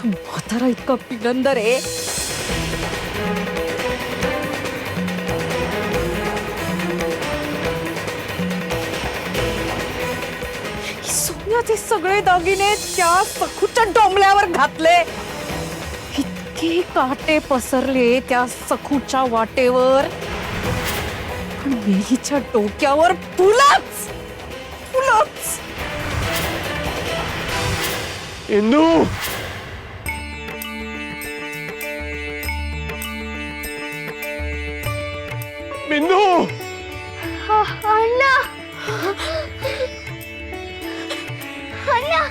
म्हातारा इतका पिलंदर आहे. सोन्याचे सगळे दागिने त्या सखूच्या डोंबल्यावर घातले. इतके काटे पसरले त्या सखूच्या वाटेवर. पण मेलीच्या डोक्यावर फुलच फुलच. इंदू बिंदू अण्णा अण्णा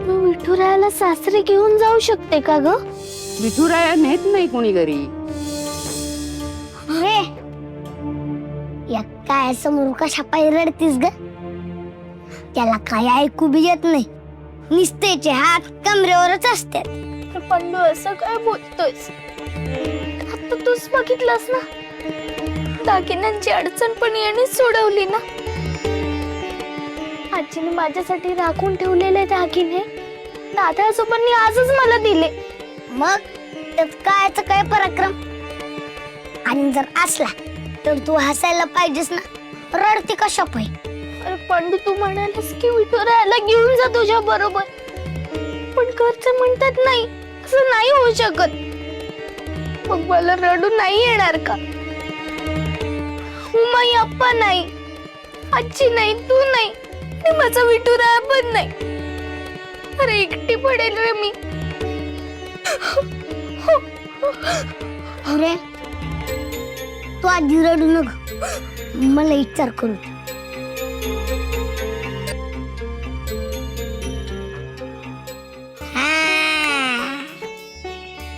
विठुरायाला सासरे घेऊन जाऊ शकते का ग? विठुराया नेत नाही कोणी घरी. रे या काय समोर कशा पायी रडतीस ग? त्याला काय ऐकू बी येत नाही. निस्तेचे हात कमरेवरच असतात. पंडू असं काय बोलतोयस? आता तूच बघितलंस ना, दागिन्यांची अडचण पण याने सोडवली ना. आजीने माझ्यासाठी राखून ठेवलेले दागिने दादा आजोबांनी आजच मला दिले. मग त्यात कायच काय पराक्रम. आणि जर असला तर तू हसायला पाहिजेस ना. रडती कशा पायी? अरे पंडू, तू म्हणालास की विठुरायाला घेऊन जा तुझ्या बरोबर, पण घरचे म्हणतात नाही, असं नाही होऊ शकत. मग मला रडू नाही येणार का? उमाई अप्पा नाही, आजी नाही, तू नाही, आणि माझा विठुराया पण नाही. अरे एकटी पडेल रे मी. अरे तू आधी रडू नको, मला विचार करू.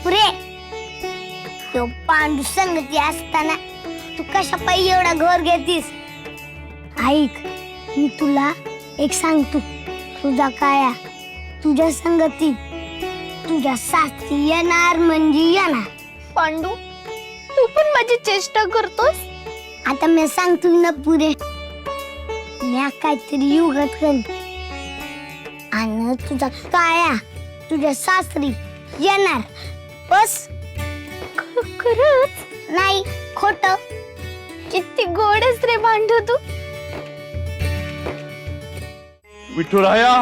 पुरे तो पांडू संगती असताना तू कशा पायी एवढा घर घेतीस? ऐक, मी तुला एक सांगतो. तुझा काया तुझ्या संगती तुझ्या साथी येणार म्हणजे येणार. पांडू, तू पण माझी चेष्टा करतोस? आता मी सांगतो ना पुरे, मी काहीतरी युगत करीन आणि तुझा काया तुझ्या सासरी येणार. बस. खरंच? नाही खोट. किती गोड आहेस रे पांडू तू. विठुराया